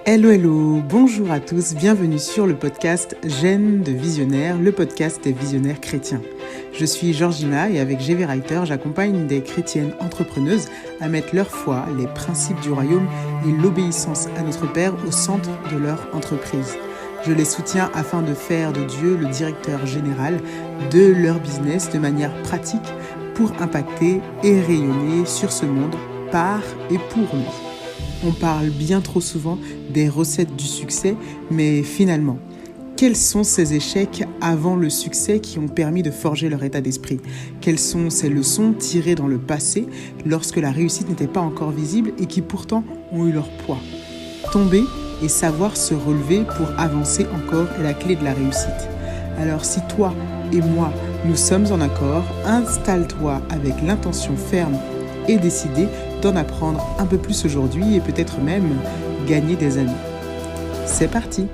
Hello, hello, bonjour à tous, bienvenue sur le podcast Gènes de Visionnaires, le podcast des visionnaires chrétiens. Je suis Georgina et avec GV Writer, j'accompagne des chrétiennes entrepreneuses à mettre leur foi, les principes du royaume et l'obéissance à notre Père au centre de leur entreprise. Je les soutiens afin de faire de Dieu le directeur général de leur business de manière pratique pour impacter et rayonner sur ce monde par et pour nous. On parle bien trop souvent des recettes du succès, mais finalement, quels sont ces échecs avant le succès qui ont permis de forger leur état d'esprit ? Quelles sont ces leçons tirées dans le passé lorsque la réussite n'était pas encore visible et qui pourtant ont eu leur poids ? Tomber et savoir se relever pour avancer encore est la clé de la réussite. Alors si toi et moi, nous sommes en accord, installe-toi avec l'intention ferme et décidée d'en apprendre un peu plus aujourd'hui et peut-être même gagner des années. C'est parti!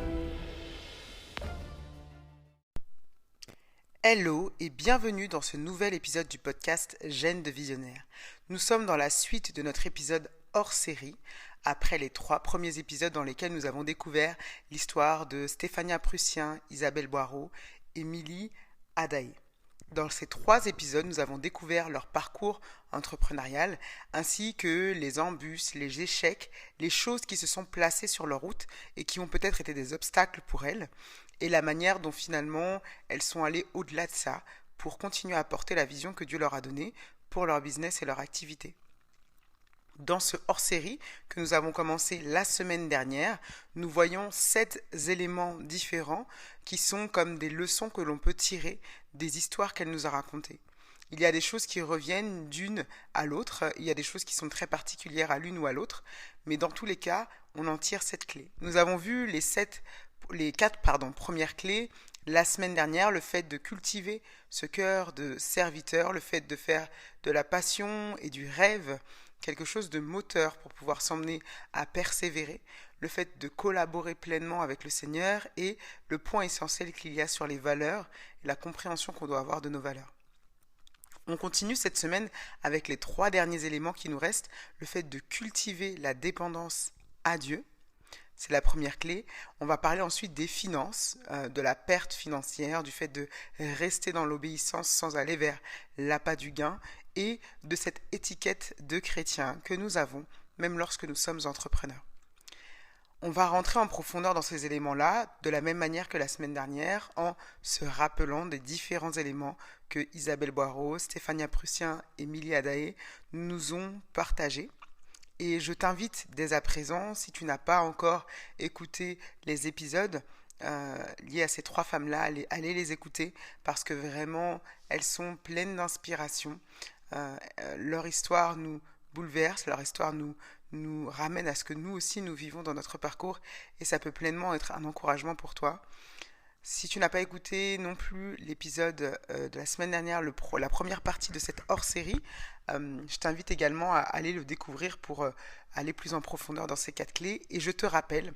Hello et bienvenue dans ce nouvel épisode du podcast Gènes de Visionnaires. Nous sommes dans la suite de notre épisode hors série, après les 3 premiers épisodes dans lesquels nous avons découvert l'histoire de Stéphania Prussien, Isabelle Boireau, Émilie Adaé. Dans ces 3 épisodes, nous avons découvert leur parcours entrepreneurial, ainsi que les embûches, les échecs, les choses qui se sont placées sur leur route et qui ont peut-être été des obstacles pour elles, et la manière dont finalement elles sont allées au-delà de ça pour continuer à porter la vision que Dieu leur a donnée pour leur business et leur activité. Dans ce hors-série que nous avons commencé la semaine dernière, nous voyons 7 éléments différents qui sont comme des leçons que l'on peut tirer des histoires qu'elle nous a racontées. Il y a des choses qui reviennent d'une à l'autre, il y a des choses qui sont très particulières à l'une ou à l'autre, mais dans tous les cas, on en tire 7 clés. Nous avons vu les 4 premières clés la semaine dernière, le fait de cultiver ce cœur de serviteur, le fait de faire de la passion et du rêve quelque chose de moteur pour pouvoir s'emmener à persévérer, le fait de collaborer pleinement avec le Seigneur et le point essentiel qu'il y a sur les valeurs et la compréhension qu'on doit avoir de nos valeurs. On continue cette semaine avec les 3 derniers éléments qui nous restent, le fait de cultiver la dépendance à Dieu, c'est la première clé. On va parler ensuite des finances, de la perte financière, du fait de rester dans l'obéissance sans aller vers l'appât du gain et de cette étiquette de chrétien que nous avons même lorsque nous sommes entrepreneurs. On va rentrer en profondeur dans ces éléments-là de la même manière que la semaine dernière en se rappelant des différents éléments que Isabelle Boireau, Stéphania Prussien et Émilie Adaé nous ont partagés. Et je t'invite dès à présent, si tu n'as pas encore écouté les épisodes liés à ces 3 femmes-là, allez les écouter parce que vraiment, elles sont pleines d'inspiration. Leur histoire nous bouleverse, leur histoire nous ramène à ce que nous aussi nous vivons dans notre parcours et ça peut pleinement être un encouragement pour toi. Si tu n'as pas écouté non plus l'épisode de la semaine dernière, la première partie de cette hors-série, je t'invite également à aller le découvrir pour aller plus en profondeur dans ces 4 clés. Et je te rappelle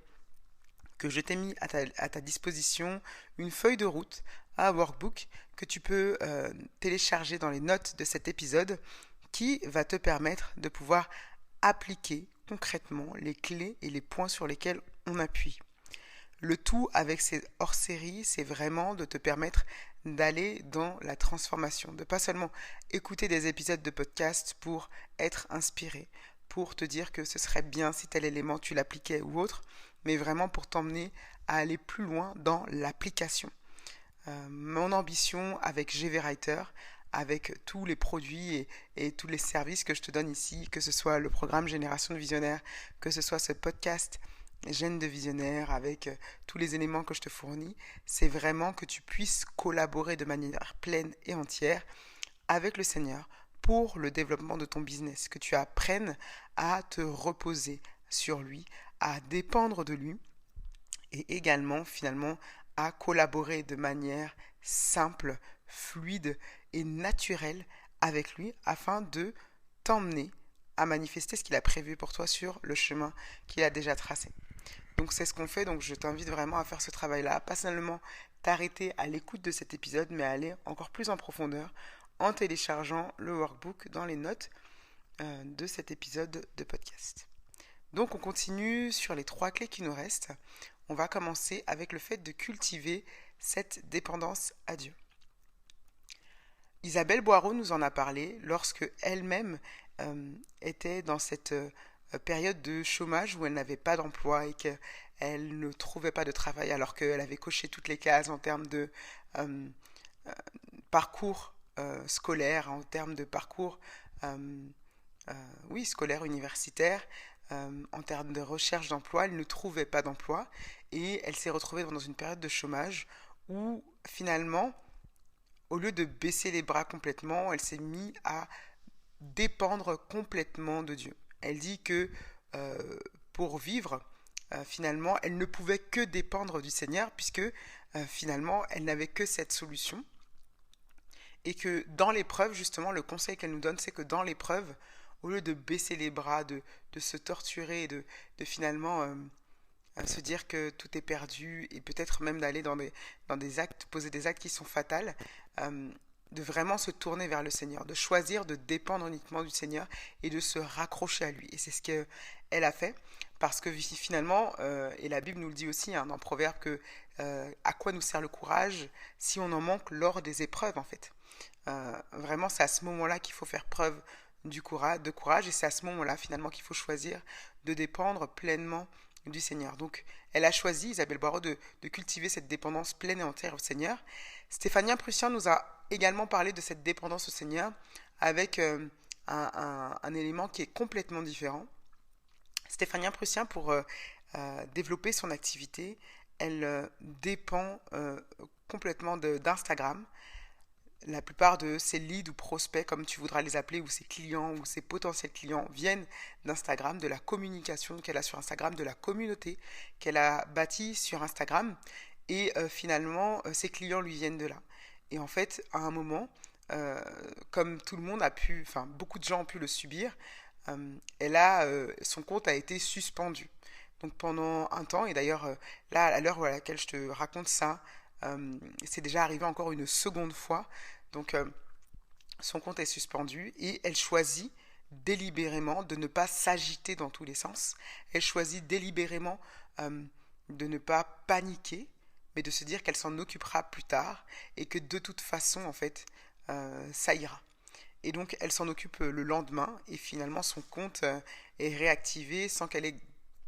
que je t'ai mis à ta disposition une feuille de route, un workbook que tu peux télécharger dans les notes de cet épisode qui va te permettre de pouvoir appliquer concrètement les clés et les points sur lesquels on appuie. Le tout avec ces hors-séries, c'est vraiment de te permettre d'aller dans la transformation, de pas seulement écouter des épisodes de podcast pour être inspiré, pour te dire que ce serait bien si tel élément tu l'appliquais ou autre, mais vraiment pour t'emmener à aller plus loin dans l'application. Mon ambition avec GV Writer, avec tous les produits et tous les services que je te donne ici, que ce soit le programme Génération de Visionnaires, que ce soit ce podcast Gènes de Visionnaires, avec tous les éléments que je te fournis, c'est vraiment que tu puisses collaborer de manière pleine et entière avec le Seigneur pour le développement de ton business, que tu apprennes à te reposer sur lui, à dépendre de lui et également finalement à collaborer de manière simple, fluide et naturelle avec lui afin de t'emmener à manifester ce qu'il a prévu pour toi sur le chemin qu'il a déjà tracé. Donc c'est ce qu'on fait, donc je t'invite vraiment à faire ce travail-là, pas seulement t'arrêter à l'écoute de cet épisode, mais à aller encore plus en profondeur en téléchargeant le workbook dans les notes de cet épisode de podcast. Donc on continue sur les 3 clés qui nous restent. On va commencer avec le fait de cultiver cette dépendance à Dieu. Isabelle Boireau nous en a parlé lorsque elle-même était dans cette période de chômage où elle n'avait pas d'emploi et qu'elle ne trouvait pas de travail alors qu'elle avait coché toutes les cases en termes de euh, parcours scolaire, en termes de parcours scolaire, universitaire, en termes de recherche d'emploi. Elle ne trouvait pas d'emploi et elle s'est retrouvée dans une période de chômage où finalement, au lieu de baisser les bras complètement, elle s'est mise à dépendre complètement de Dieu. Elle dit que pour vivre, finalement, elle ne pouvait que dépendre du Seigneur puisque finalement, elle n'avait que cette solution. Et que dans l'épreuve, justement, le conseil qu'elle nous donne, c'est que dans l'épreuve, au lieu de baisser les bras, de se torturer, de finalement se dire que tout est perdu et peut-être même d'aller dans des actes, poser des actes qui sont fatals, de vraiment se tourner vers le Seigneur, de choisir de dépendre uniquement du Seigneur et de se raccrocher à lui. Et c'est ce qu'elle a fait, parce que finalement, et la Bible nous le dit aussi dans Proverbe, que à quoi nous sert le courage si on en manque lors des épreuves en fait. Vraiment, c'est à ce moment-là qu'il faut faire preuve de courage, et c'est à ce moment-là finalement qu'il faut choisir de dépendre pleinement du Seigneur. Donc, elle a choisi, Isabelle Boireau, de cultiver cette dépendance pleine et entière au Seigneur. Stéphania Prussian nous a également parlé de cette dépendance au Seigneur avec un élément qui est complètement différent. Stéphania Prussian, pour développer son activité, elle dépend complètement d'Instagram. La plupart de ses leads ou prospects, comme tu voudras les appeler, ou ses clients ou ses potentiels clients, viennent d'Instagram, de la communication qu'elle a sur Instagram, de la communauté qu'elle a bâtie sur Instagram. Et finalement, ses clients lui viennent de là. Et en fait, à un moment, comme tout le monde a pu, enfin beaucoup de gens ont pu le subir, son compte a été suspendu. Donc pendant un temps, et d'ailleurs là, à l'heure à laquelle je te raconte ça, c'est déjà arrivé encore une seconde fois. Donc son compte est suspendu et elle choisit délibérément de ne pas s'agiter dans tous les sens. Elle choisit délibérément de ne pas paniquer, mais de se dire qu'elle s'en occupera plus tard et que de toute façon, en fait, ça ira. Et donc, elle s'en occupe le lendemain et finalement, son compte est réactivé sans qu'elle ait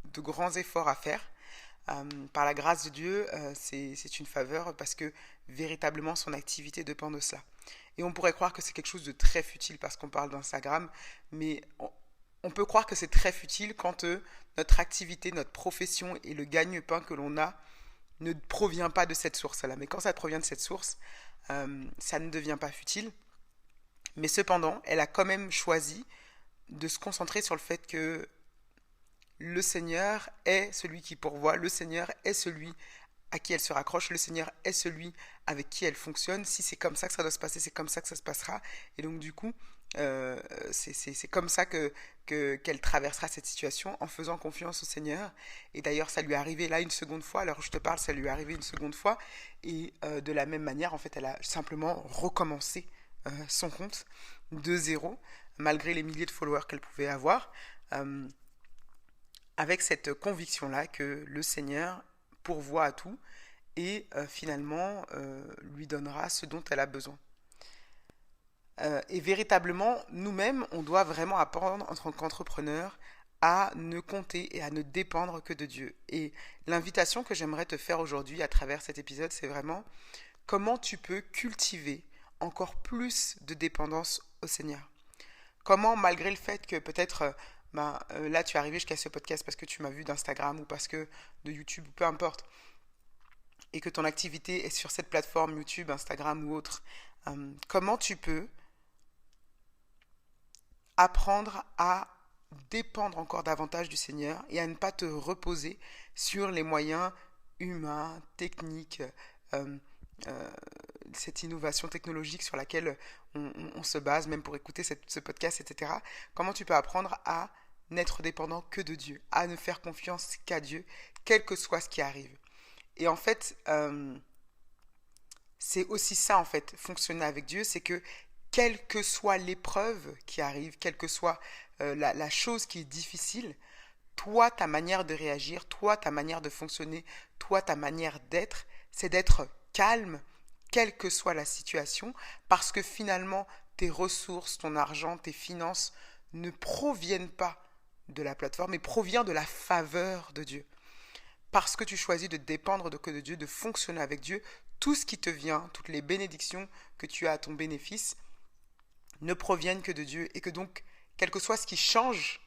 de grands efforts à faire. Par la grâce de Dieu, c'est une faveur parce que véritablement son activité dépend de cela. Et on pourrait croire que c'est quelque chose de très futile parce qu'on parle d'Instagram, mais on peut croire que c'est très futile quand notre activité, notre profession et le gagne-pain que l'on a ne provient pas de cette source-là. Mais quand ça provient de cette source, ça ne devient pas futile. Mais cependant, elle a quand même choisi de se concentrer sur le fait que le Seigneur est celui qui pourvoit, le Seigneur est celui à qui elle se raccroche, le Seigneur est celui avec qui elle fonctionne. Si c'est comme ça que ça doit se passer, c'est comme ça que ça se passera. Et donc du coup, c'est comme ça qu'elle traversera cette situation en faisant confiance au Seigneur. Et d'ailleurs, ça lui est arrivé là une seconde fois. Alors je te parle, ça lui est arrivé une seconde fois. Et de la même manière, en fait, elle a simplement recommencé son compte de zéro, malgré les milliers de followers qu'elle pouvait avoir. Avec cette conviction-là que le Seigneur pourvoit à tout et finalement lui donnera ce dont elle a besoin. Et véritablement, nous-mêmes, on doit vraiment apprendre en tant qu'entrepreneur à ne compter et à ne dépendre que de Dieu. Et l'invitation que j'aimerais te faire aujourd'hui à travers cet épisode, c'est vraiment comment tu peux cultiver encore plus de dépendance au Seigneur. Comment, malgré le fait que peut-être là tu es arrivé jusqu'à ce podcast parce que tu m'as vu d'Instagram ou parce que de YouTube, peu importe, et que ton activité est sur cette plateforme YouTube, Instagram ou autre, comment tu peux apprendre à dépendre encore davantage du Seigneur et à ne pas te reposer sur les moyens humains, techniques, cette innovation technologique sur laquelle on se base, même pour écouter ce podcast, etc. Comment tu peux apprendre à n'être dépendant que de Dieu, à ne faire confiance qu'à Dieu, quel que soit ce qui arrive. Et en fait, c'est aussi ça, en fait, fonctionner avec Dieu, c'est que quelle que soit l'épreuve qui arrive, quelle que soit la chose qui est difficile, Toi, ta manière de réagir, toi, ta manière de fonctionner, toi, ta manière d'être, c'est d'être calme, quelle que soit la situation, parce que finalement, tes ressources, ton argent, tes finances ne proviennent pas de la plateforme, mais proviennent de la faveur de Dieu. Parce que tu choisis de dépendre que de Dieu, de fonctionner avec Dieu, tout ce qui te vient, toutes les bénédictions que tu as à ton bénéfice, ne proviennent que de Dieu et que donc, quel que soit ce qui change,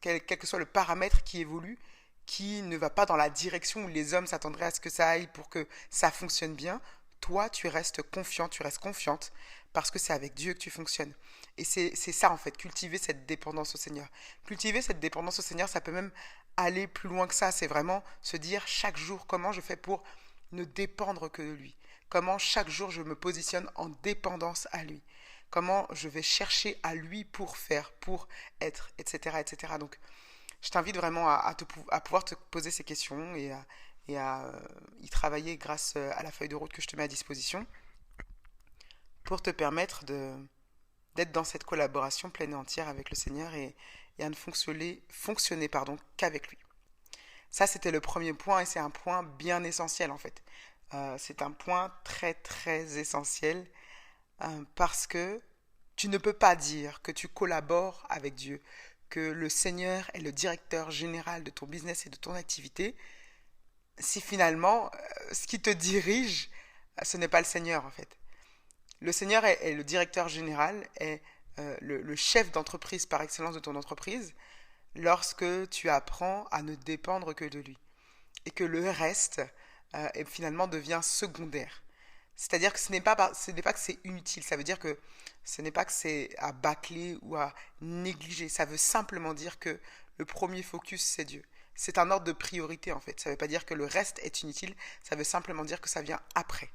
quel que soit le paramètre qui évolue, qui ne va pas dans la direction où les hommes s'attendraient à ce que ça aille pour que ça fonctionne bien, toi, tu restes confiant, tu restes confiante, parce que c'est avec Dieu que tu fonctionnes. Et c'est ça, en fait, cultiver cette dépendance au Seigneur. Cultiver cette dépendance au Seigneur, ça peut même aller plus loin que ça. C'est vraiment se dire chaque jour comment je fais pour ne dépendre que de lui. Comment chaque jour je me positionne en dépendance à lui. Comment je vais chercher à lui pour faire, pour être, etc. etc. Donc, je t'invite vraiment à pouvoir te poser ces questions et à y travailler grâce à la feuille de route que je te mets à disposition pour te permettre d'être dans cette collaboration pleine et entière avec le Seigneur et à ne fonctionner qu'avec lui. Ça, c'était le premier point et c'est un point bien essentiel en fait. C'est un point très très essentiel parce que tu ne peux pas dire que tu collabores avec Dieu, que le Seigneur est le directeur général de ton business et de ton activité, si finalement ce qui te dirige, ce n'est pas le Seigneur en fait. Le Seigneur est le directeur général, est le chef d'entreprise par excellence de ton entreprise lorsque tu apprends à ne dépendre que de lui et que le reste finalement devient secondaire. C'est-à-dire que ce n'est pas que c'est inutile, ça veut dire que ce n'est pas que c'est à bâcler ou à négliger, ça veut simplement dire que le premier focus c'est Dieu. C'est un ordre de priorité en fait, ça ne veut pas dire que le reste est inutile, ça veut simplement dire que ça vient après.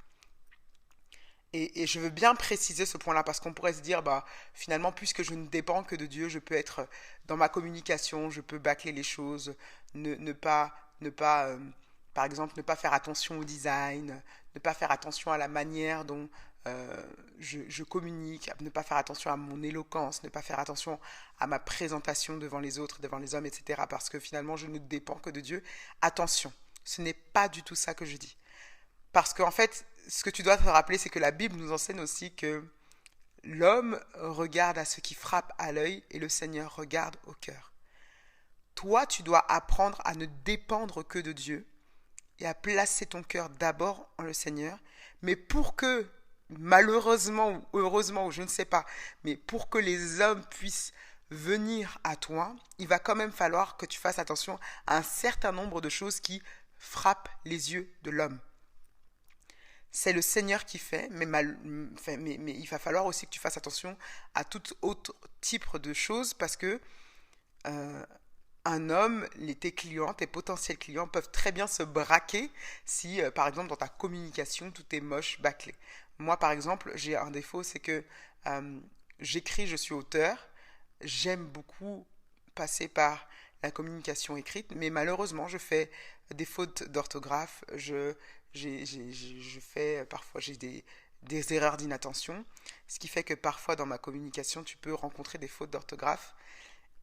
Et je veux bien préciser ce point-là parce qu'on pourrait se dire, bah, finalement, puisque je ne dépends que de Dieu, je peux être dans ma communication, je peux bâcler les choses, ne pas, par exemple, ne pas faire attention au design, ne pas faire attention à la manière dont je communique, ne pas faire attention à mon éloquence, ne pas faire attention à ma présentation devant les autres, devant les hommes, etc. Parce que finalement, je ne dépends que de Dieu. Attention, ce n'est pas du tout ça que je dis. Parce qu'en fait, ce que tu dois te rappeler, c'est que la Bible nous enseigne aussi que l'homme regarde à ce qui frappe à l'œil et le Seigneur regarde au cœur. Toi, tu dois apprendre à ne dépendre que de Dieu et à placer ton cœur d'abord en le Seigneur. Mais pour que, malheureusement ou heureusement, ou je ne sais pas, mais pour que les hommes puissent venir à toi, il va quand même falloir que tu fasses attention à un certain nombre de choses qui frappent les yeux de l'homme. C'est le Seigneur qui fait, mais il va falloir aussi que tu fasses attention à tout autre type de choses parce que un homme, tes clients, tes potentiels clients peuvent très bien se braquer si, par exemple, dans ta communication, tout est moche, bâclé. Moi, par exemple, j'ai un défaut, c'est que j'écris, je suis auteur, j'aime beaucoup passer par la communication écrite, mais malheureusement, je fais des fautes d'orthographe, je fais parfois j'ai des erreurs d'inattention, ce qui fait que parfois dans ma communication tu peux rencontrer des fautes d'orthographe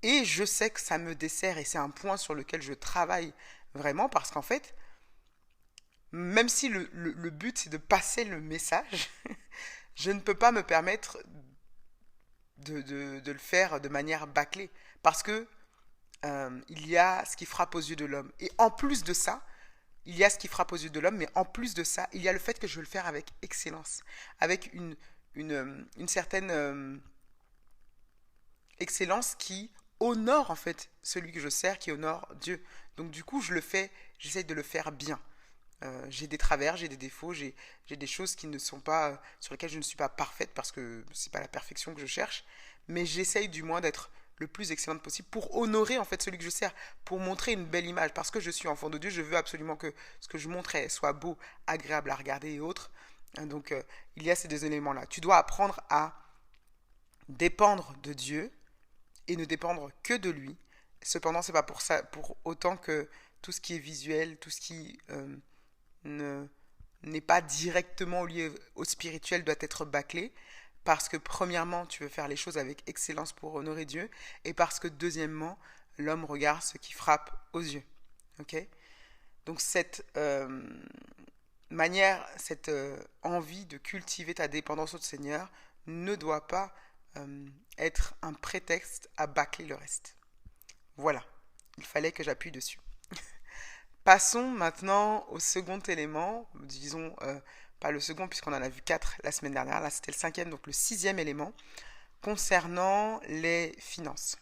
et je sais que ça me dessert et c'est un point sur lequel je travaille vraiment parce qu'en fait même si le but c'est de passer le message je ne peux pas me permettre de le faire de manière bâclée parce que il y a ce qui frappe aux yeux de l'homme et en plus de ça il y a ce qui frappe aux yeux de l'homme, mais en plus de ça, il y a le fait que je veux le faire avec excellence, avec une certaine excellence qui honore en fait celui que je sers, qui honore Dieu. Donc du coup, je le fais, j'essaie de le faire bien. J'ai des travers, j'ai des défauts, j'ai des choses qui ne sont pas, sur lesquelles je ne suis pas parfaite parce que c'est pas la perfection que je cherche, mais j'essaye du moins d'être le plus excellente possible pour honorer en fait celui que je sers, pour montrer une belle image. Parce que je suis enfant de Dieu, je veux absolument que ce que je montre soit beau, agréable à regarder et autres. Donc il y a ces deux éléments-là. Tu dois apprendre à dépendre de Dieu et ne dépendre que de lui. Cependant, c'est pas pour ça, pour autant que tout ce qui est visuel, tout ce qui n'est pas directement lié au spirituel doit être bâclé. Parce que premièrement, tu veux faire les choses avec excellence pour honorer Dieu. Et parce que deuxièmement, l'homme regarde ce qui frappe aux yeux. Ok? Donc cette cette envie de cultiver ta dépendance au Seigneur ne doit pas être un prétexte à bâcler le reste. Voilà, il fallait que j'appuie dessus. Passons maintenant au second élément, disons pas le second puisqu'on en a vu 4 la semaine dernière, là c'était le 5e, donc le 6e élément concernant les finances.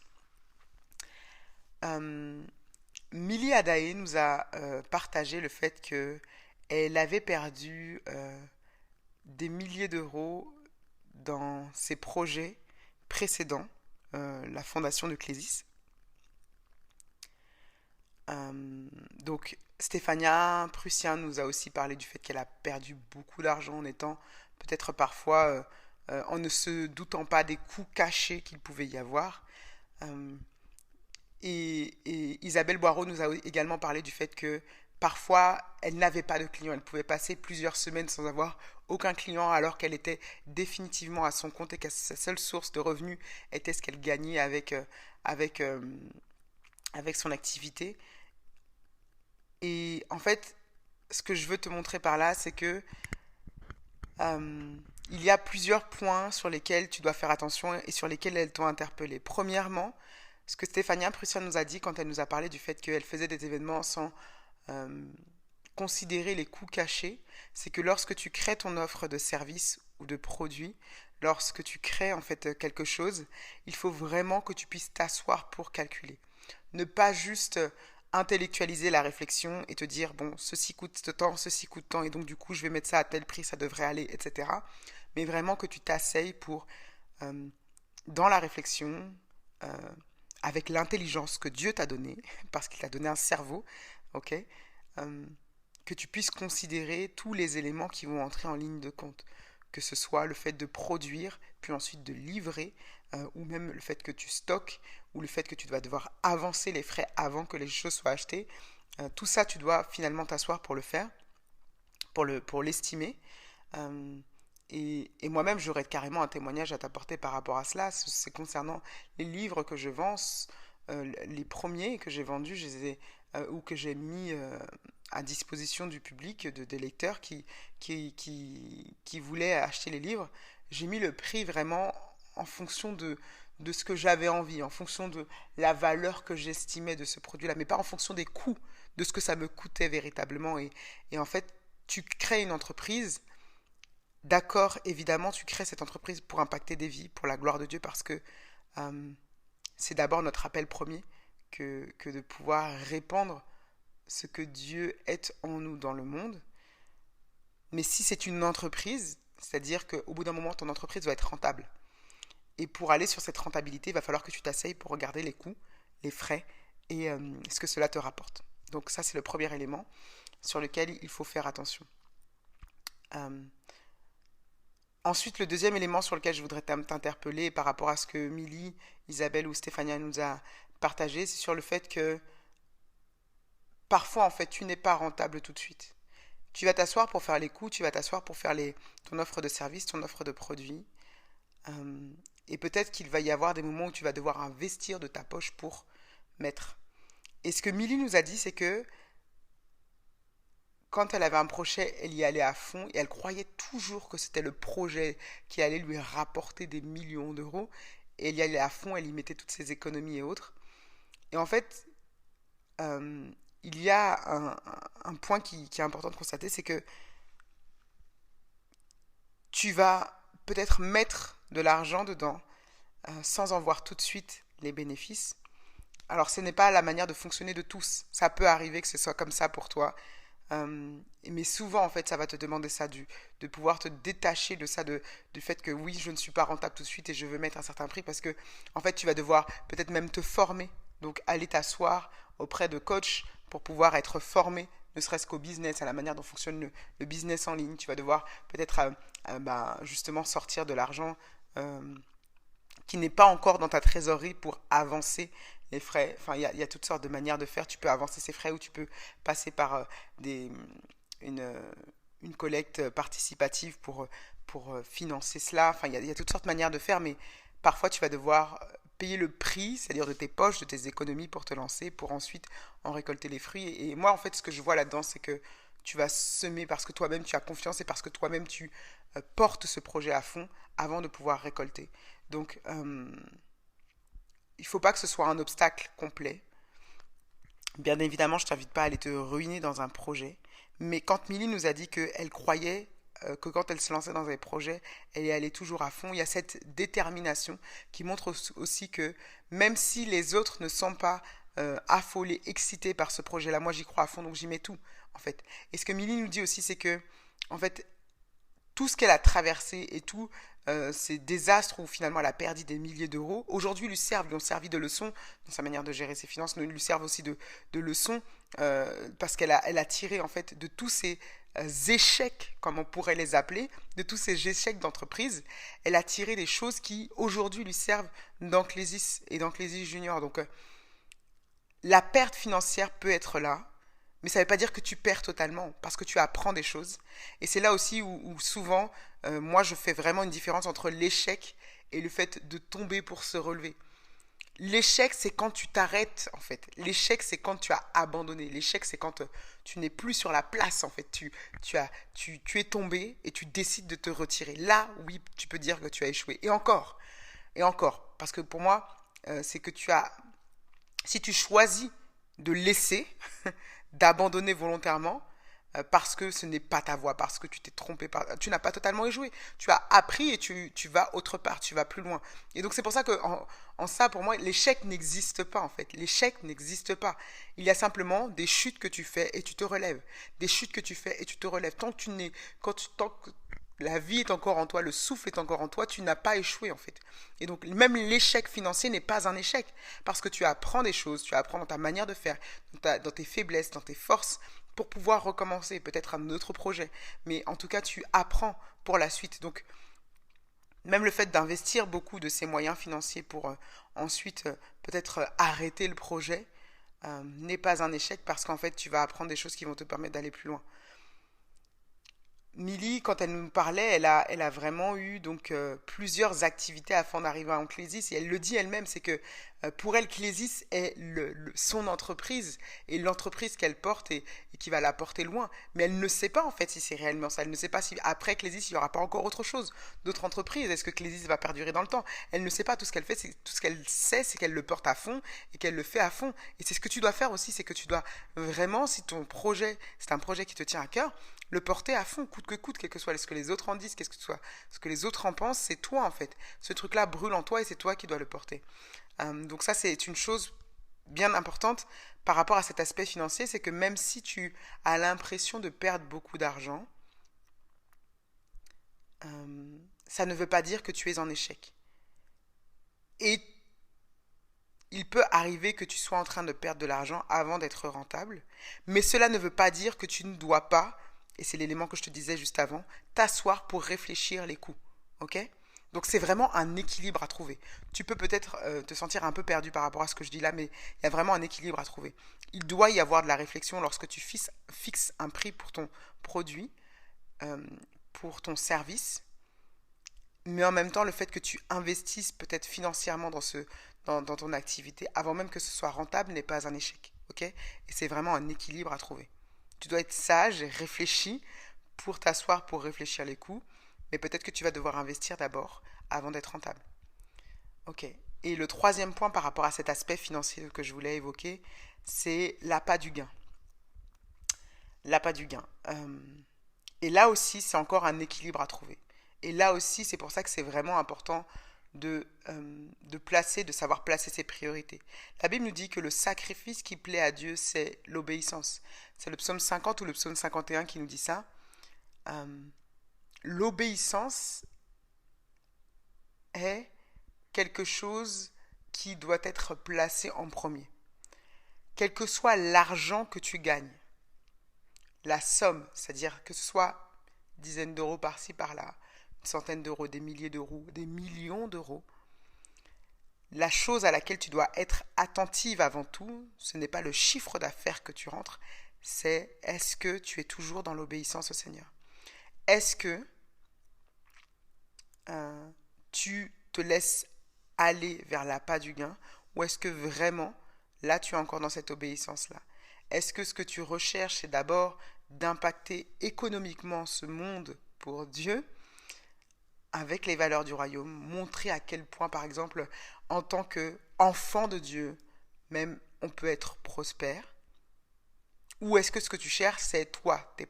Milly Adaé nous a partagé le fait qu'elle avait perdu des milliers d'euros dans ses projets précédents, la fondation de Clésis. Donc Stéphania Prussien nous a aussi parlé du fait qu'elle a perdu beaucoup d'argent en étant peut-être parfois en ne se doutant pas des coûts cachés qu'il pouvait y avoir. Et Isabelle Boireau nous a également parlé du fait que parfois elle n'avait pas de clients, elle pouvait passer plusieurs semaines sans avoir aucun client alors qu'elle était définitivement à son compte et que sa seule source de revenus était ce qu'elle gagnait avec son activité. Et en fait, ce que je veux te montrer par là, c'est que il y a plusieurs points sur lesquels tu dois faire attention et sur lesquels elles t'ont interpellé. Premièrement, ce que Stéphania Prussien nous a dit quand elle nous a parlé du fait qu'elle faisait des événements sans considérer les coûts cachés, c'est que lorsque tu crées ton offre de service ou de produit, lorsque tu crées en fait quelque chose, il faut vraiment que tu puisses t'asseoir pour calculer. Ne pas juste intellectualiser la réflexion et te dire bon, ceci coûte tant et donc du coup je vais mettre ça à tel prix, ça devrait aller, etc. Mais vraiment que tu t'asseyes pour dans la réflexion avec l'intelligence que Dieu t'a donnée, parce qu'il t'a donné un cerveau, ok, que tu puisses considérer tous les éléments qui vont entrer en ligne de compte, que ce soit le fait de produire, puis ensuite de livrer, ou même le fait que tu stockes, ou le fait que tu dois devoir avancer les frais avant que les choses soient achetées. Tout ça, tu dois finalement t'asseoir pour le faire, pour l'estimer. Et moi-même, j'aurais carrément un témoignage à t'apporter par rapport à cela. C'est concernant les livres que je vends, les premiers que j'ai vendus, ou que j'ai mis à disposition du public, des lecteurs qui voulaient acheter les livres. J'ai mis le prix vraiment en fonction de ce que j'avais envie, en fonction de la valeur que j'estimais de ce produit-là, mais pas en fonction des coûts, de ce que ça me coûtait véritablement. Et en fait, tu crées une entreprise. D'accord, évidemment, tu crées cette entreprise pour impacter des vies, pour la gloire de Dieu, parce que c'est d'abord notre appel premier que de pouvoir répandre ce que Dieu est en nous dans le monde. Mais si c'est une entreprise, c'est-à-dire qu'au bout d'un moment, ton entreprise va être rentable. Et pour aller sur cette rentabilité, il va falloir que tu t'asseyes pour regarder les coûts, les frais et ce que cela te rapporte. Donc ça, c'est le premier élément sur lequel il faut faire attention. Ensuite, le deuxième élément sur lequel je voudrais t'interpeller par rapport à ce que Milly, Isabelle ou Stéphania nous a partagé, c'est sur le fait que parfois, en fait, tu n'es pas rentable tout de suite. Tu vas t'asseoir pour faire les coûts, tu vas t'asseoir pour faire ton offre de service, ton offre de produit. Et peut-être qu'il va y avoir des moments où tu vas devoir investir de ta poche pour mettre. Et ce que Milly nous a dit, c'est que quand elle avait un projet, elle y allait à fond et elle croyait toujours que c'était le projet qui allait lui rapporter des millions d'euros. Et elle y allait à fond, elle y mettait toutes ses économies et autres. Et en fait, il y a un point qui est important de constater, c'est que tu vas peut-être mettre de l'argent dedans sans en voir tout de suite les bénéfices. Alors ce n'est pas la manière de fonctionner de tous. Ça peut arriver que ce soit comme ça pour toi. Mais souvent, en fait, ça va te demander ça, de pouvoir te détacher de ça, du fait que oui, je ne suis pas rentable tout de suite et je veux mettre un certain prix parce que, en fait, tu vas devoir peut-être même te former. Donc, aller t'asseoir auprès de coachs pour pouvoir être formé, ne serait-ce qu'au business, à la manière dont fonctionne le business en ligne. Tu vas devoir peut-être justement sortir de l'argent qui n'est pas encore dans ta trésorerie pour avancer les frais. Enfin, il y a toutes sortes de manières de faire. Tu peux avancer ces frais ou tu peux passer par une collecte participative pour financer cela. Enfin, il y a toutes sortes de manières de faire, mais parfois tu vas devoir payer le prix, c'est-à-dire de tes poches, de tes économies pour te lancer, pour ensuite en récolter les fruits. Et moi, en fait, ce que je vois là-dedans, c'est que tu vas semer parce que toi-même tu as confiance et parce que toi-même tu portes ce projet à fond avant de pouvoir récolter. Donc, il ne faut pas que ce soit un obstacle complet. Bien évidemment, je ne t'invite pas à aller te ruiner dans un projet. Mais quand Milly nous a dit qu'elle croyait que quand elle se lançait dans un projet, elle y allait toujours à fond, il y a cette détermination qui montre aussi que même si les autres ne sont pas affolés, excités par ce projet-là, moi j'y crois à fond, donc j'y mets tout, en fait. Et ce que Milly nous dit aussi, c'est que, en fait, tout ce qu'elle a traversé et tous ces désastres où finalement elle a perdu des milliers d'euros, aujourd'hui lui ont servi de leçon dans sa manière de gérer ses finances, lui servent aussi de leçon parce elle a tiré en fait de tous ces échecs, comme on pourrait les appeler, de tous ces échecs d'entreprise, elle a tiré des choses qui aujourd'hui lui servent dans Clésis et dans Clésis Junior. Donc la perte financière peut être là, mais ça ne veut pas dire que tu perds totalement, parce que tu apprends des choses. Et c'est là aussi où souvent, moi, je fais vraiment une différence entre l'échec et le fait de tomber pour se relever. L'échec, c'est quand tu t'arrêtes, en fait. L'échec, c'est quand tu as abandonné. L'échec, c'est quand tu n'es plus sur la place, en fait. Tu es tombé et tu décides de te retirer. Là, oui, tu peux dire que tu as échoué. Et encore. Parce que pour moi, c'est que si tu choisis de laisser, d'abandonner volontairement, parce que ce n'est pas ta voie, parce que tu t'es trompé, tu n'as pas totalement échoué. Tu as appris et tu vas autre part, tu vas plus loin. Et donc c'est pour ça que en ça, pour moi, l'échec n'existe pas en fait. L'échec n'existe pas. Il y a simplement des chutes que tu fais et tu te relèves. Des chutes que tu fais et tu te relèves. Tant que la vie est encore en toi, le souffle est encore en toi, tu n'as pas échoué en fait. Et donc même l'échec financier n'est pas un échec, parce que tu apprends des choses, tu apprends dans ta manière de faire, dans tes faiblesses, dans tes forces, pour pouvoir recommencer peut-être un autre projet. Mais en tout cas, tu apprends pour la suite. Donc même le fait d'investir beaucoup de ces moyens financiers pour ensuite peut-être arrêter le projet n'est pas un échec, parce qu'en fait tu vas apprendre des choses qui vont te permettre d'aller plus loin. Milly, quand elle nous parlait, elle a vraiment eu donc plusieurs activités afin d'arriver à Clésis. Et elle le dit elle-même, c'est que pour elle, Clésis est son entreprise et l'entreprise qu'elle porte et qui va la porter loin. Mais elle ne sait pas en fait si c'est réellement ça. Elle ne sait pas si après Clésis, il n'y aura pas encore autre chose, d'autres entreprises. Est-ce que Clésis va perdurer dans le temps? Elle ne sait pas. Tout ce qu'elle fait, tout ce qu'elle sait, c'est qu'elle le porte à fond et qu'elle le fait à fond. Et c'est ce que tu dois faire aussi, c'est que tu dois vraiment, si ton projet, c'est un projet qui te tient à cœur, le porter à fond, coûte que coûte, quel que soit ce que les autres en disent, ce que les autres en pensent, c'est toi en fait. Ce truc-là brûle en toi et c'est toi qui dois le porter. Donc ça, c'est une chose bien importante par rapport à cet aspect financier, c'est que même si tu as l'impression de perdre beaucoup d'argent, ça ne veut pas dire que tu es en échec. Et il peut arriver que tu sois en train de perdre de l'argent avant d'être rentable, mais cela ne veut pas dire que tu ne dois pas, et c'est l'élément que je te disais juste avant, t'asseoir pour réfléchir les coûts. Ok? Donc c'est vraiment un équilibre à trouver. Tu peux peut-être te sentir un peu perdu par rapport à ce que je dis là, mais il y a vraiment un équilibre à trouver. Il doit y avoir de la réflexion lorsque tu fixes un prix pour ton produit, euh, pour ton service, mais en même temps le fait que tu investisses peut-être financièrement dans ton activité avant même que ce soit rentable n'est pas un échec. Ok? Et c'est vraiment un équilibre à trouver. Tu dois être sage et réfléchi pour t'asseoir pour réfléchir les coûts, mais peut-être que tu vas devoir investir d'abord avant d'être rentable. Ok. Et le troisième point par rapport à cet aspect financier que je voulais évoquer, c'est l'appât du gain. L'appât du gain. Et là aussi, c'est encore un équilibre à trouver. Et là aussi, c'est pour ça que c'est vraiment important de savoir placer ses priorités. La Bible nous dit que le sacrifice qui plaît à Dieu, c'est l'obéissance. C'est le psaume 50 ou le psaume 51 qui nous dit ça. L'obéissance est quelque chose qui doit être placé en premier. Quel que soit l'argent que tu gagnes, la somme, c'est-à-dire que ce soit dizaines d'euros par-ci, par-là, une centaine d'euros, des milliers d'euros, des millions d'euros, la chose à laquelle tu dois être attentive avant tout, ce n'est pas le chiffre d'affaires que tu rentres, c'est est-ce que tu es toujours dans l'obéissance au Seigneur? Est-ce que tu te laisses aller vers l'appât du gain, ou est-ce que vraiment, là, tu es encore dans cette obéissance-là? Est-ce que ce que tu recherches, c'est d'abord d'impacter économiquement ce monde pour Dieu, avec les valeurs du royaume, montrer à quel point, par exemple, en tant qu'enfant de Dieu, même on peut être prospère? Ou est-ce que ce que tu cherches, c'est toi, ton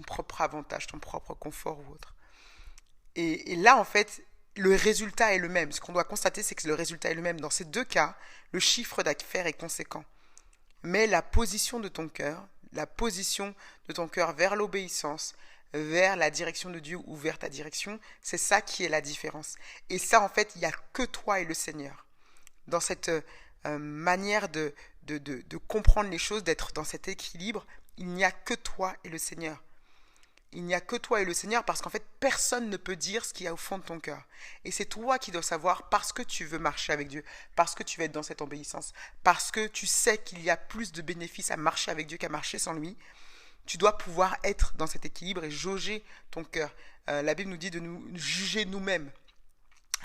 propre avantage, ton propre confort ou autre? Et là, en fait, le résultat est le même. Ce qu'on doit constater, c'est que le résultat est le même. Dans ces deux cas, le chiffre d'affaires est conséquent. Mais la position de ton cœur, vers l'obéissance, vers la direction de Dieu ou vers ta direction, c'est ça qui est la différence. Et ça, en fait, il n'y a que toi et le Seigneur. Dans cette manière de comprendre les choses, d'être dans cet équilibre, il n'y a que toi et le Seigneur. Il n'y a que toi et le Seigneur parce qu'en fait, personne ne peut dire ce qu'il y a au fond de ton cœur. Et c'est toi qui dois savoir parce que tu veux marcher avec Dieu, parce que tu veux être dans cette obéissance, parce que tu sais qu'il y a plus de bénéfices à marcher avec Dieu qu'à marcher sans lui. Tu dois pouvoir être dans cet équilibre et jauger ton cœur. La Bible nous dit de nous juger nous-mêmes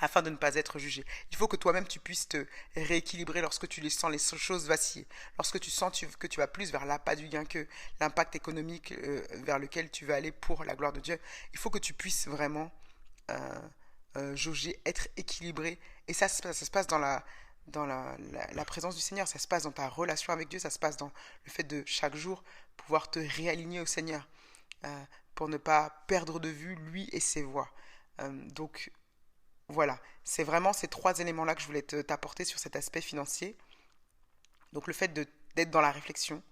afin de ne pas être jugé. Il faut que toi-même tu puisses te rééquilibrer lorsque tu sens les choses vaciller, lorsque tu sens que tu vas plus vers l'appât du gain que l'impact économique vers lequel tu veux aller pour la gloire de Dieu. Il faut que tu puisses vraiment jauger, être équilibré. Et ça se passe dans la présence du Seigneur, ça se passe dans ta relation avec Dieu, ça se passe dans le fait de chaque jour pouvoir te réaligner au Seigneur pour ne pas perdre de vue lui et ses voies. Donc voilà, c'est vraiment ces trois éléments-là que je voulais t'apporter sur cet aspect financier. Donc le fait d'être dans la réflexion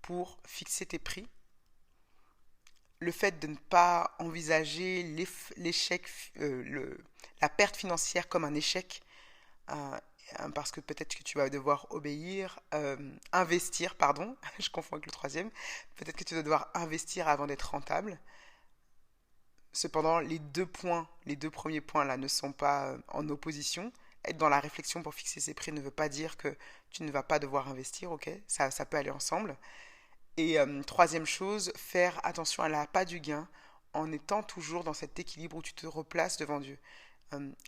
pour fixer tes prix, le fait de ne pas envisager l'échec, la perte financière comme un échec, parce que peut-être que tu vas devoir investir, pardon, je confonds avec le troisième, peut-être que tu vas devoir investir avant d'être rentable. Cependant, les deux premiers points là ne sont pas en opposition. Être dans la réflexion pour fixer ses prix ne veut pas dire que tu ne vas pas devoir investir, ok? Ça peut aller ensemble. Et troisième chose, faire attention à l'appât du gain en étant toujours dans cet équilibre où tu te replaces devant Dieu.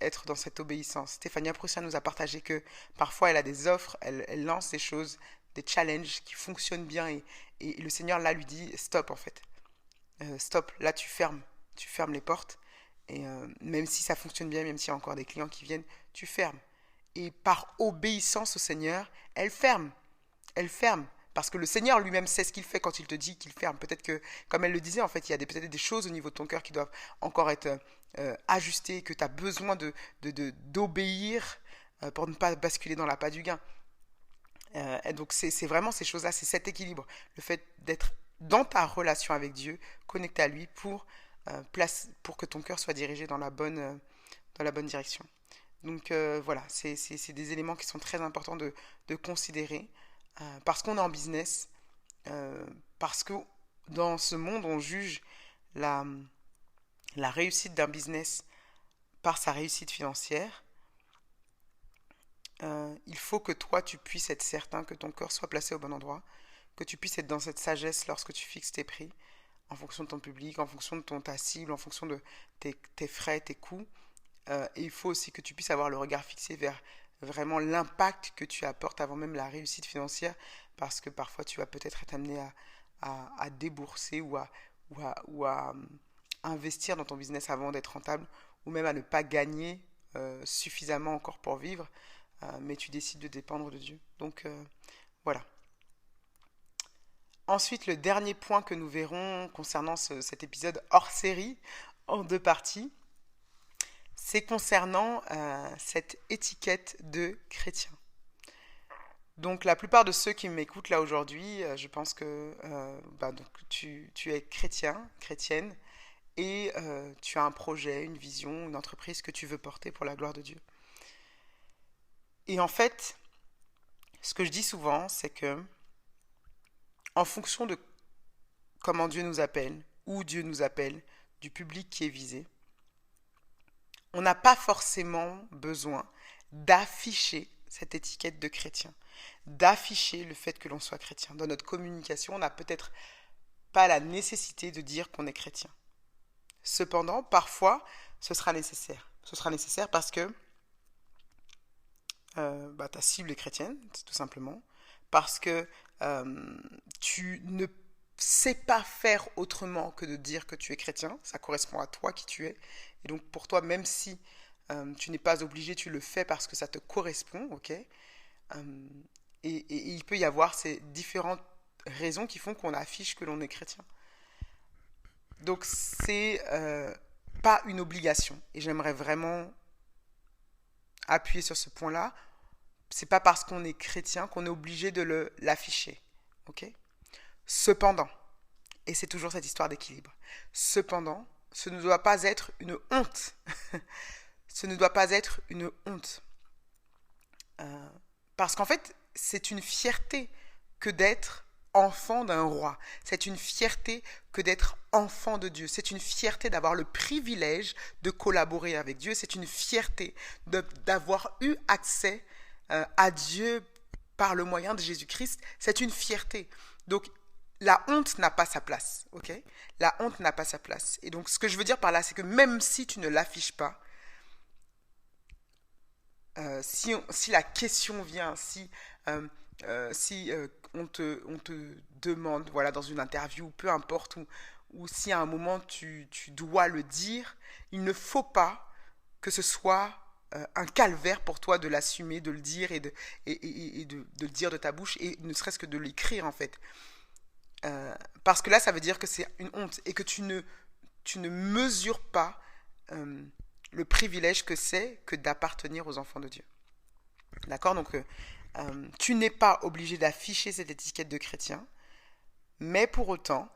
Être dans cette obéissance. Stéphania Prussian nous a partagé que parfois elle a des offres, elle lance des choses, des challenges qui fonctionnent bien et le Seigneur là lui dit stop en fait. Stop, là tu fermes les portes et même si ça fonctionne bien, même s'il y a encore des clients qui viennent, tu fermes. Et par obéissance au Seigneur, elle ferme. Parce que le Seigneur lui-même sait ce qu'il fait quand il te dit qu'il ferme. Peut-être que, comme elle le disait, en fait, il y a peut-être des choses au niveau de ton cœur qui doivent encore être ajustées, que tu as besoin d'obéir pour ne pas basculer dans l'appât du gain. Et donc, c'est vraiment ces choses-là, c'est cet équilibre. Le fait d'être dans ta relation avec Dieu, connecté à lui pour que ton cœur soit dirigé dans la bonne direction. Donc voilà, c'est des éléments qui sont très importants de considérer parce qu'on est en business, parce que dans ce monde, on juge la réussite d'un business par sa réussite financière. Il faut que toi, tu puisses être certain que ton cœur soit placé au bon endroit, que tu puisses être dans cette sagesse lorsque tu fixes tes prix, en fonction de ton public, en fonction de ta cible, en fonction de tes frais, tes coûts. Et il faut aussi que tu puisses avoir le regard fixé vers vraiment l'impact que tu apportes avant même la réussite financière, parce que parfois tu vas peut-être être amené à débourser ou à investir dans ton business avant d'être rentable, ou même à ne pas gagner suffisamment encore pour vivre, mais tu décides de dépendre de Dieu. Donc voilà. Ensuite, le dernier point que nous verrons concernant cet épisode hors série, en deux parties, c'est concernant cette étiquette de chrétien. Donc la plupart de ceux qui m'écoutent là aujourd'hui, je pense que donc, tu es chrétien, chrétienne, et tu as un projet, une vision, une entreprise que tu veux porter pour la gloire de Dieu. Et en fait, ce que je dis souvent, c'est que en fonction de comment Dieu nous appelle, où Dieu nous appelle, du public qui est visé, on n'a pas forcément besoin d'afficher cette étiquette de chrétien, d'afficher le fait que l'on soit chrétien. Dans notre communication, on n'a peut-être pas la nécessité de dire qu'on est chrétien. Cependant, parfois, ce sera nécessaire. Ce sera nécessaire parce que ta cible est chrétienne, c'est tout simplement, parce que tu ne sais pas faire autrement que de dire que tu es chrétien, ça correspond à toi qui tu es, et donc pour toi, même si tu n'es pas obligé, tu le fais parce que ça te correspond, ok. Et il peut y avoir ces différentes raisons qui font qu'on affiche que l'on est chrétien. Donc c'est pas une obligation, et j'aimerais vraiment appuyer sur ce point-là. C'est pas parce qu'on est chrétien qu'on est obligé de l'afficher, ok. Cependant, et c'est toujours cette histoire d'équilibre, cependant, ce ne doit pas être une honte. Ce ne doit pas être une honte. Parce qu'en fait, c'est une fierté que d'être enfant d'un roi. C'est une fierté que d'être enfant de Dieu. C'est une fierté d'avoir le privilège de collaborer avec Dieu. C'est une fierté d'avoir eu accès à Dieu par le moyen de Jésus-Christ. C'est une fierté. Donc, la honte n'a pas sa place, ok? La honte n'a pas sa place. Et donc, ce que je veux dire par là, c'est que même si tu ne l'affiches pas, si la question vient, si on te demande, voilà, dans une interview, peu importe, ou si à un moment tu dois le dire, il ne faut pas que ce soit un calvaire pour toi de l'assumer, de le dire et de le dire de ta bouche, et ne serait-ce que de l'écrire en fait. Parce que là, ça veut dire que c'est une honte et que tu ne mesures pas le privilège que c'est que d'appartenir aux enfants de Dieu. D'accord? Donc, tu n'es pas obligé d'afficher cette étiquette de chrétien, mais pour autant,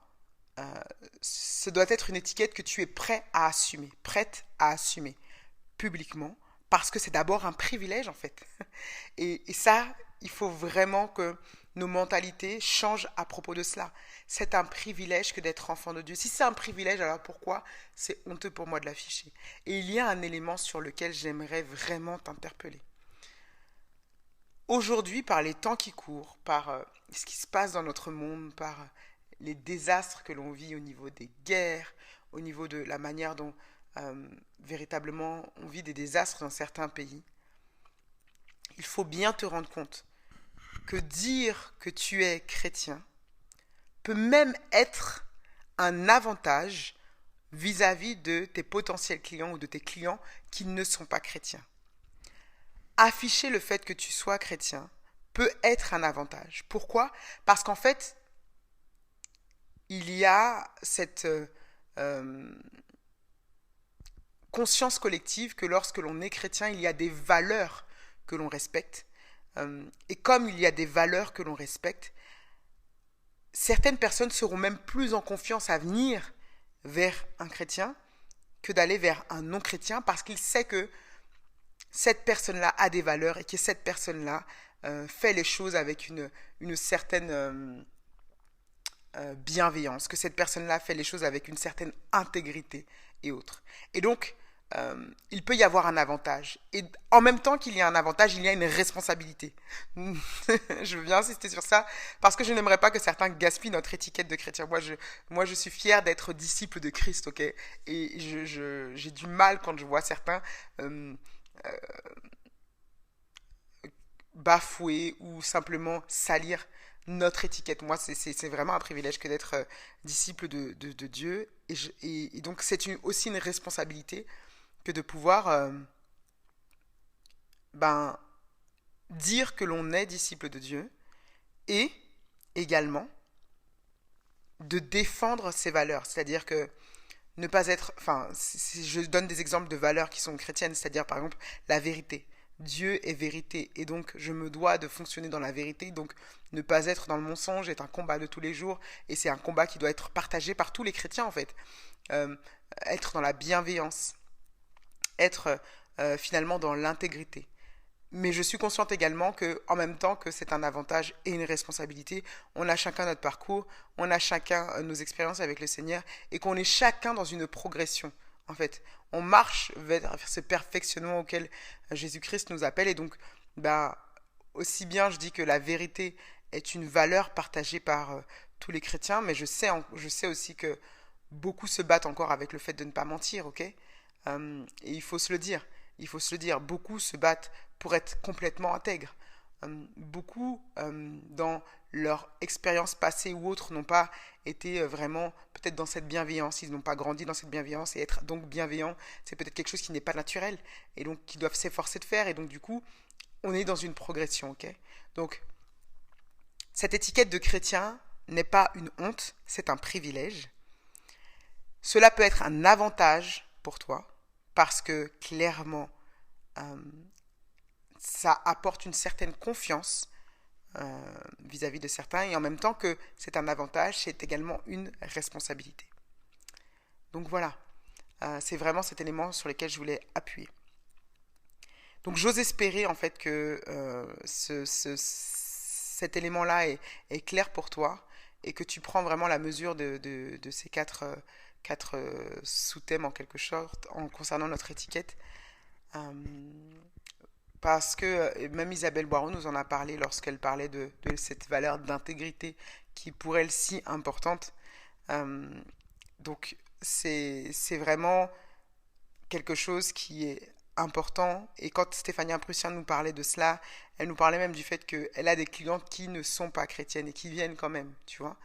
ce doit être une étiquette que tu es prêt à assumer, prête à assumer publiquement, parce que c'est d'abord un privilège en fait. Et ça, il faut vraiment que nos mentalités changent à propos de cela. C'est un privilège que d'être enfant de Dieu. Si c'est un privilège, alors pourquoi c'est honteux pour moi de l'afficher? Et il y a un élément sur lequel j'aimerais vraiment t'interpeller. Aujourd'hui, par les temps qui courent, par ce qui se passe dans notre monde, par les désastres que l'on vit au niveau des guerres, au niveau de la manière dont véritablement on vit des désastres dans certains pays, il faut bien te rendre compte que dire que tu es chrétien peut même être un avantage vis-à-vis de tes potentiels clients ou de tes clients qui ne sont pas chrétiens. Afficher le fait que tu sois chrétien peut être un avantage. Pourquoi? Parce qu'en fait, il y a cette conscience collective que lorsque l'on est chrétien, il y a des valeurs que l'on respecte. Et comme il y a des valeurs que l'on respecte, certaines personnes seront même plus en confiance à venir vers un chrétien que d'aller vers un non-chrétien parce qu'il sait que cette personne-là a des valeurs et que cette personne-là fait les choses avec une certaine bienveillance, que cette personne-là fait les choses avec une certaine intégrité et autres. Et donc, il peut y avoir un avantage. Et en même temps qu'il y a un avantage, il y a une responsabilité. Je veux bien insister sur ça, parce que je n'aimerais pas que certains gaspillent notre étiquette de chrétien. Moi, je suis fier d'être disciple de Christ, ok? Et j'ai du mal quand je vois certains bafouer ou simplement salir notre étiquette. Moi, c'est vraiment un privilège que d'être disciple de Dieu. Et donc, c'est aussi une responsabilité que de pouvoir dire que l'on est disciple de Dieu et également de défendre ses valeurs. C'est-à-dire que ne pas être... Enfin, si je donne des exemples de valeurs qui sont chrétiennes, c'est-à-dire par exemple la vérité. Dieu est vérité et donc je me dois de fonctionner dans la vérité. Donc ne pas être dans le mensonge est un combat de tous les jours et c'est un combat qui doit être partagé par tous les chrétiens en fait. Être dans la bienveillance, être finalement dans l'intégrité. Mais je suis consciente également que, en même temps que c'est un avantage et une responsabilité, on a chacun notre parcours, on a chacun nos expériences avec le Seigneur et qu'on est chacun dans une progression. En fait, on marche vers ce perfectionnement auquel Jésus-Christ nous appelle et donc, aussi bien je dis que la vérité est une valeur partagée par tous les chrétiens, mais je sais aussi que beaucoup se battent encore avec le fait de ne pas mentir, ok? Et il faut se le dire. il faut se le dire, beaucoup se battent pour être complètement intègres. Beaucoup, dans leur expérience passée ou autre, n'ont pas été vraiment peut-être dans cette bienveillance, ils n'ont pas grandi dans cette bienveillance, et être donc bienveillant, c'est peut-être quelque chose qui n'est pas naturel, et donc qu'ils doivent s'efforcer de faire, et donc du coup, on est dans une progression, ok? Donc, cette étiquette de chrétien n'est pas une honte, c'est un privilège. Cela peut être un avantage pour toi, parce que clairement, ça apporte une certaine confiance vis-à-vis de certains, et en même temps que c'est un avantage, c'est également une responsabilité. Donc voilà, c'est vraiment cet élément sur lequel je voulais appuyer. Donc j'ose espérer en fait que cet élément-là est clair pour toi et que tu prends vraiment la mesure de ces quatre sous-thèmes en quelque sorte en concernant notre étiquette. Parce que même Isabelle Boiron nous en a parlé lorsqu'elle parlait de cette valeur d'intégrité qui est pour elle si importante. Donc c'est vraiment quelque chose qui est important. Et quand Stéphanie Imprussien nous parlait de cela, elle nous parlait même du fait qu'elle a des clientes qui ne sont pas chrétiennes et qui viennent quand même, tu vois.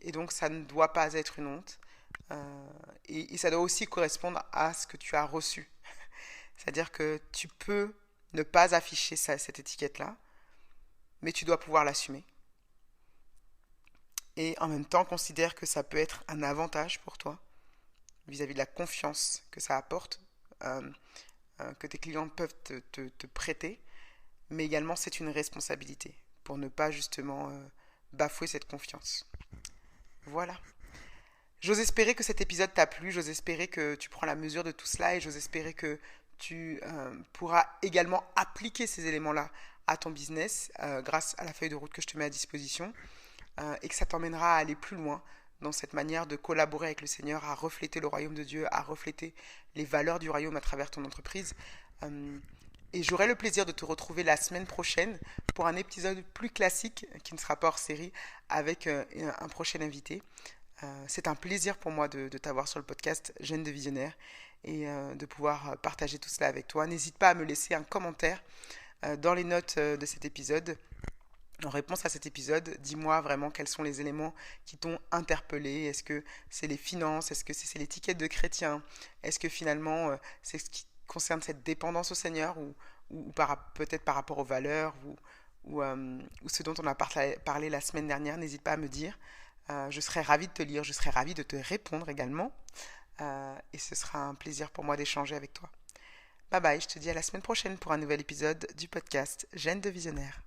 Et donc ça ne doit pas être une honte. Et ça doit aussi correspondre à ce que tu as reçu. C'est-à-dire que tu peux ne pas afficher cette étiquette-là, mais tu dois pouvoir l'assumer. Et en même temps, considère que ça peut être un avantage pour toi vis-à-vis de la confiance que ça apporte, que tes clients peuvent te prêter, mais également c'est une responsabilité pour ne pas justement bafouer cette confiance. Voilà. J'ose espérer que cet épisode t'a plu, j'ose espérer que tu prends la mesure de tout cela et j'ose espérer que tu pourras également appliquer ces éléments-là à ton business grâce à la feuille de route que je te mets à disposition et que ça t'emmènera à aller plus loin dans cette manière de collaborer avec le Seigneur, à refléter le royaume de Dieu, à refléter les valeurs du royaume à travers ton entreprise. Et j'aurai le plaisir de te retrouver la semaine prochaine pour un épisode plus classique qui ne sera pas hors série avec un prochain invité. C'est un plaisir pour moi de t'avoir sur le podcast Jeunes de Visionnaire et de pouvoir partager tout cela avec toi. N'hésite pas à me laisser un commentaire dans les notes de cet épisode. En réponse à cet épisode, dis-moi vraiment quels sont les éléments qui t'ont interpellé. Est-ce que c'est les finances? Est-ce que c'est l'étiquette de chrétien? Est-ce que finalement c'est ce qui concerne cette dépendance au Seigneur ou peut-être par rapport aux valeurs ou ce dont on a parlé la semaine dernière? N'hésite pas à me dire. Je serai ravie de te lire, je serai ravie de te répondre également. Et ce sera un plaisir pour moi d'échanger avec toi. Bye bye, je te dis à la semaine prochaine pour un nouvel épisode du podcast Jeunes de Visionnaire.